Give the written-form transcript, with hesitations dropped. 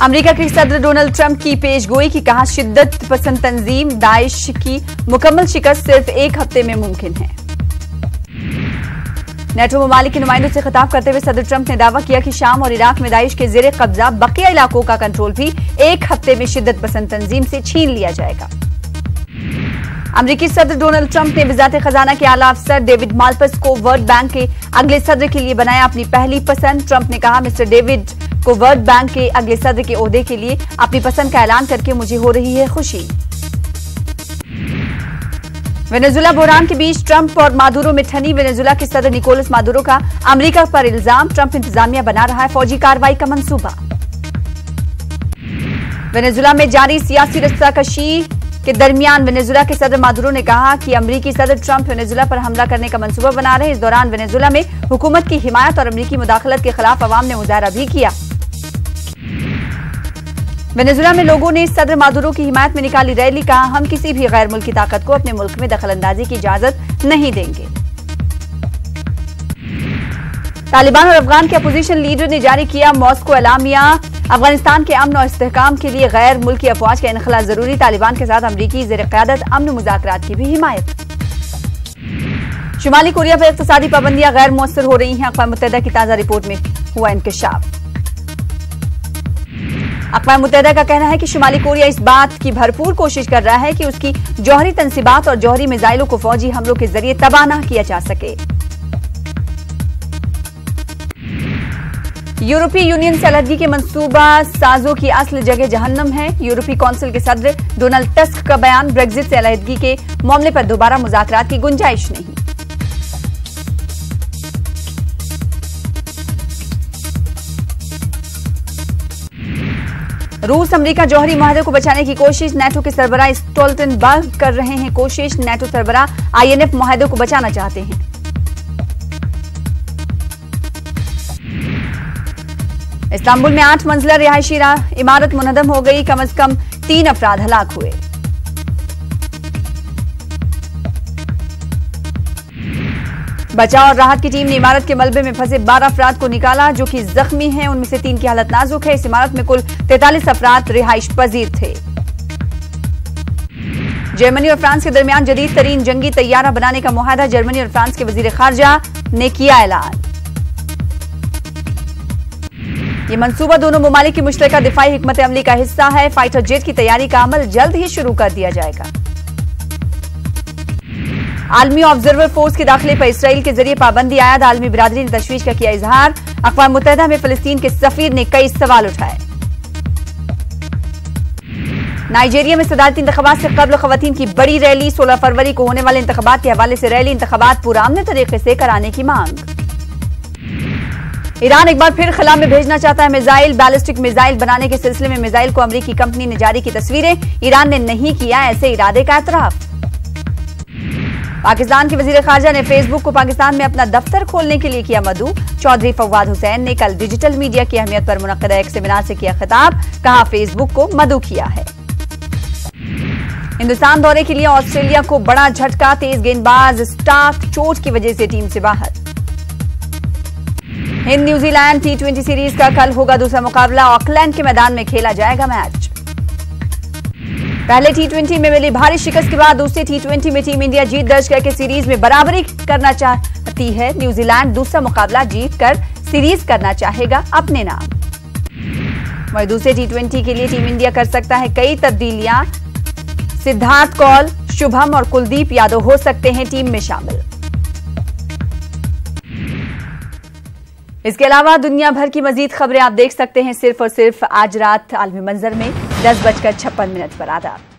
America के सदर Donald Trump की पेशगोई की कहा, शिद्दत पसंद तंजीम दाइश की मुकम्मल शिकस्त सिर्फ एक हफ्ते में मुमकिन है। नेटो ममालिक के नुमाइंदों से खिताब करते हुए सदर ट्रंप ने दावा किया कि शाम और इराक में दाइश के जेर कब्जा बकिया इलाकों का कंट्रोल भी एक हफ्ते में शिद्दत पसंद तंजीम से छीन लिया जाएगा। अमेरिकी सदर डोनाल्ड ट्रंप ने वज़ारत खजाना के आला अफसर डेविड माल्पस को वर्ल्ड बैंक के अगले सदर के लिए बनाया अपनी पहली पसंद। ट्रंप ने कहा, मिस्टर डेविड को वर्ल्ड बैंक के अगले सदर के ओहदे के लिए अपनी पसंद का ऐलान करके मुझे हो रही है खुशी। वेनेजुला बहरान के बीच ट्रंप और मादुरो में ठनी वेनेजुला के सदर निकोलस मादुरो का अमेरिका पर इल्जाम, ट्रंप इंतजामिया बना रहा है फौजी कार्रवाई का मंसूबा। वेनेजुला में जारी सियासी रस्साकशी के दरमियान वेनेजुला के सदर मादुरो ने कहा कि अमेरिकी सदर ट्रंप वेनेजुला पर हमला करने का मंसूबा बना रहे हैं। इस दौरान वेनेजुला में हुकूमत की हिमायत और अमेरिकी मुदाखलत के खिलाफ अवाम ने मुजाहरा भी किया। वेनेजुला में लोगों ने सदर मादुरो की हिमायत में निकाली रैली, कहा, हम किसी भी गैर मुल्की ताकत को अपने मुल्क में दखलंदाजी की इजाजत नहीं देंगे। तालिबान और अफगान के अपोजिशन लीडर ने जारी किया मॉस्को एलामिया, अफगानिस्तान के अमन और इस्तेहकाम के लिए गैर मुल्की अफवाज का इनखला जरूरी, तालिबान के साथ अमरीकी ज़ेर क़यादत अमन मुज़ाकरात की भी हिमायत। शुमाली कोरिया पर इक़्तिसादी पाबंदियां गैर मुअस्सर हो रही हैं, अक़वाम मुत्तहिदा की ताज़ा रिपोर्ट में हुआ इंकशाफ। अक़वाम मुत्तहिदा का कहना है कि शुमाली कोरिया इस बात की भरपूर कोशिश कर रहा है कि उसकी जौहरी तंसीबात और जौहरी मिसाइलों को फौजी हमलों के जरिए तबाह न किया जा सके। यूरोपीय यूनियन से अलहदगी के मंसूबा साजों की असल जगह जहन्नम है। यूरोपीय कौंसिल के सदर डोनाल्ड टस्क का बयान, ब्रेक्जिट से अलहदगी के मामले पर दोबारा मुज़ाकरात की गुंजाइश नहीं। रूस अमेरिका जौहरी माहदे को बचाने की कोशिश, नेटो के सरबराह स्टोल्टनबर्ग कर रहे हैं कोशिश। नेटो सरबराह आईएनएफ माहदे को बचाना चाहते हैं। इस्तांबुल में 8 मंजिला रिहायशी इमारत मुनहदम हो गई, कम से कम 3 अफराद हलाक हुए। बचाव और राहत की टीम ने इमारत के मलबे में फंसे 12 अफराद को निकाला जो कि जख्मी हैं, उनमें से 3 की हालत नाजुक है। इस इमारत में कुल 43 अफराद रिहाइश पजीर थे। जर्मनी और फ्रांस के दरमियान जदीद तरीन जंगी तैयारा बनाने का मुआहदा, जर्मनी और फ्रांस के वजीर खारजा ने किया ऐलान। ये मंसूबा दोनों ममालिक की मुश्तरका दिफाई हिकमत अमली का हिस्सा है। फाइटर जेट की तैयारी का अमल जल्द ही शुरू कर दिया जाएगा। आलमी ऑब्जर्वर फोर्स के दाखिले पर इसराइल के जरिए पाबंदी आयद, आलमी बिरादरी ने तशवीश का किया इजहार। अक़वाम मुत्तहिदा में फिलिस्तीन के सफीर ने कई सवाल उठाए। नाइजीरिया में सदारती इंतखाबात से कबल खवातीन की बड़ी रैली, 16 फरवरी को होने वाले इंतखाबात के हवाले से रैली, इंतखाबात पुरअमन तरीके से कराने की मांग। ईरान एक बार फिर खला में भेजना चाहता है मिसाइल, बैलिस्टिक मिसाइल बनाने के सिलसिले में मिसाइल को अमेरिकी कंपनी ने जारी की तस्वीरें, ईरान ने नहीं किया ऐसे इरादे का एतराफ। पाकिस्तान के वजीर खारजा ने फेसबुक को पाकिस्तान में अपना दफ्तर खोलने के लिए किया मदऊ। चौधरी फवाद हुसैन ने कल डिजिटल मीडिया की अहमियत पर मुनक्किदा एक सेमिनार से किया खिताब, कहा, फेसबुक को मदऊ किया है। हिंदुस्तान दौरे के लिए ऑस्ट्रेलिया को बड़ा झटका, तेज गेंदबाज स्टार्क चोट की वजह से टीम से बाहर। हिंद न्यूजीलैंड T20 सीरीज का कल होगा दूसरा मुकाबला, ऑकलैंड के मैदान में खेला जाएगा मैच। पहले T20 में मिली भारी शिकस्त के बाद दूसरे T20 में टीम इंडिया जीत दर्ज करके सीरीज में बराबरी करना चाहती है। न्यूजीलैंड दूसरा मुकाबला जीतकर सीरीज करना चाहेगा अपने नाम। वहीं दूसरे T20 के लिए टीम इंडिया कर सकता है कई तब्दीलियां, सिद्धार्थ कौल, शुभम और कुलदीप यादव हो सकते हैं टीम में शामिल। इसके अलावा दुनिया भर की मजीद खबरें आप देख सकते हैं सिर्फ और सिर्फ आज रात आलमी मंजर में 10:56 पर। आदाब।